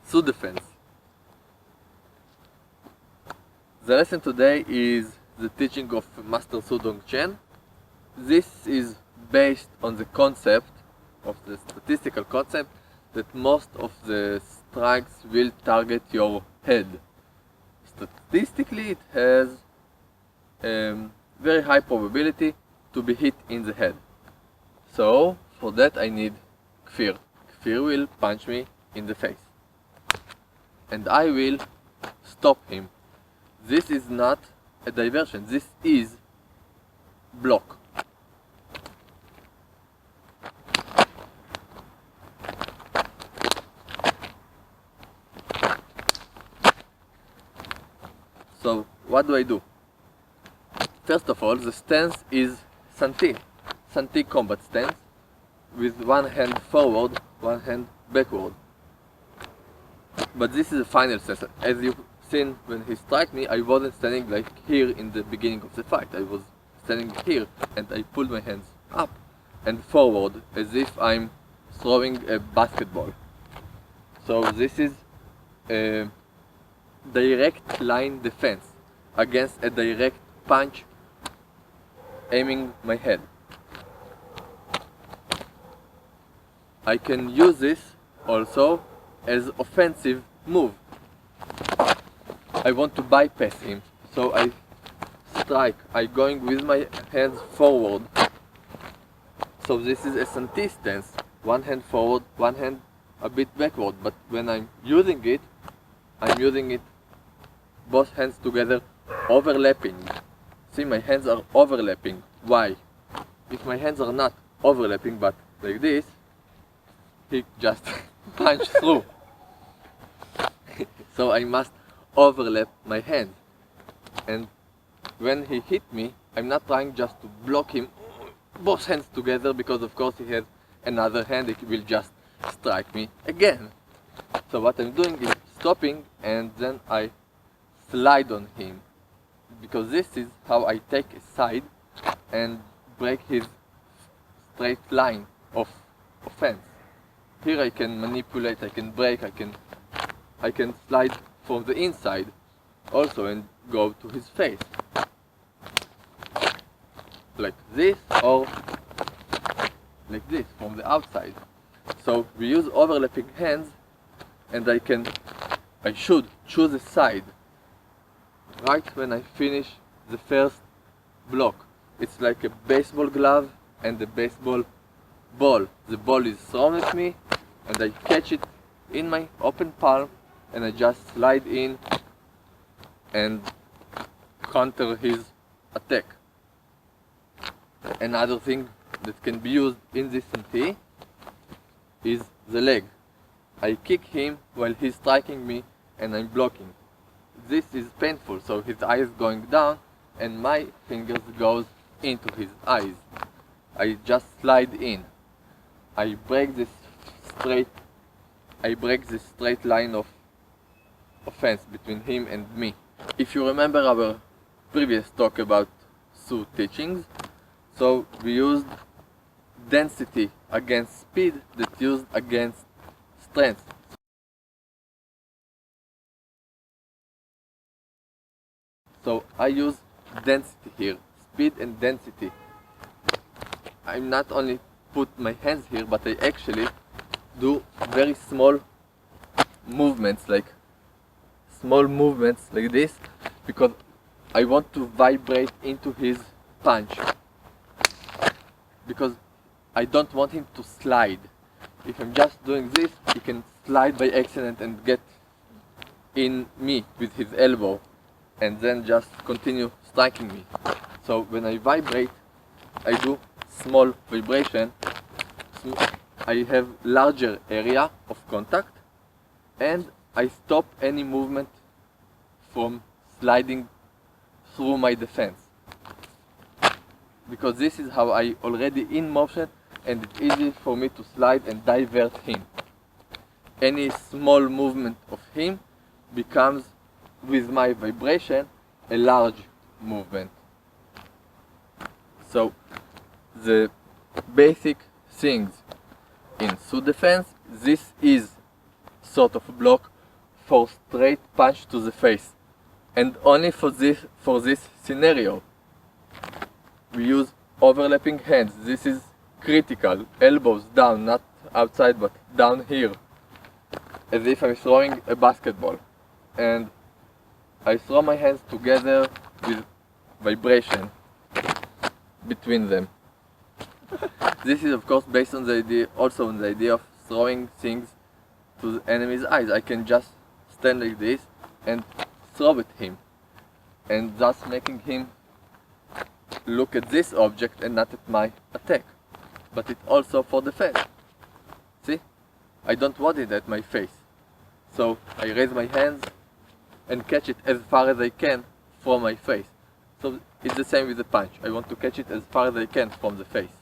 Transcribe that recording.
Su defense. The lesson today is the teaching of Master Su Dong-Chen. This is based on the concept of the statistical concept that most of the strikes will target your head. Statistically, it has very high probability to be hit in the head. So for that I need Kfir. Kfir will punch me in the face, and I will stop him. This is not a diversion, this is block. So what do I do? First of all, the stance is Santi combat stance, with one hand forward, one hand backward. But this is the final stance. As you've seen, when he struck me, I wasn't standing like here in the beginning of the fight. I was standing here, and I pulled my hands up and forward as if I'm throwing a basketball. So this is a direct line defense against a direct punch aiming my head. I can use this also as offensive move. I want to bypass him, so I strike. I going with my hands forward. So this is a Santi stance, one hand forward, one hand a bit backward. But when I'm using it both hands together, overlapping. See, my hands are overlapping. Why? If my hands are not overlapping but like this, he just punch through. So I must overlap my hands. And when he hit me, I'm not trying just to block him both hands together, because of course he has another hand, he will just strike me again. So what I'm doing is stopping, and then I slide on him, because this is how I take a side and break his straight line of offense. Here I can manipulate, I can break, I can slide from the inside also and go to his face. Like this, or like this from the outside. So we use overlapping hands, and I should choose a side right when I finish the first block. It's like a baseball glove and a baseball ball. The ball is thrown at me, and I catch it in my open palm, and I just slide in and counter his attack. Another thing that can be used in this Santi is the leg. I kick him while he's striking me and I'm blocking. This is painful, so his eye is going down and my fingers goes into his eyes. I just slide in. I break this straight line of offense between him and me. If you remember our previous talk about Su teachings, so we used density against speed that used against strength. So I use density here, speed and density. I'm not only put my hands here, but I actually do very small movements like this, because I want to vibrate into his punch, because I don't want him to slide. If I'm just doing this, he can slide by accident and get in me with his elbow and then just continue striking me. So when I vibrate, I do small vibration. I have larger area of contact, and I stop any movement from sliding through my defense, because this is how I already in motion, and it's easy for me to slide and divert him. Any small movement of him becomes, with my vibration, a large movement. So the basic things in Su defense, this is sort of a block for straight punch to the face. And only for this scenario, we use overlapping hands. This is critical. Elbows down, not outside but down here, as if I'm throwing a basketball. And I throw my hands together with vibration between them. This is of course based on the idea, also on the idea of throwing things to the enemy's eyes. I can just stand like this and throw at him, and thus making him look at this object and not at my attack. But it's also for defense. See? I don't want it at my face. So I raise my hands and catch it as far as I can from my face. So it's the same with the punch. I want to catch it as far as I can from the face.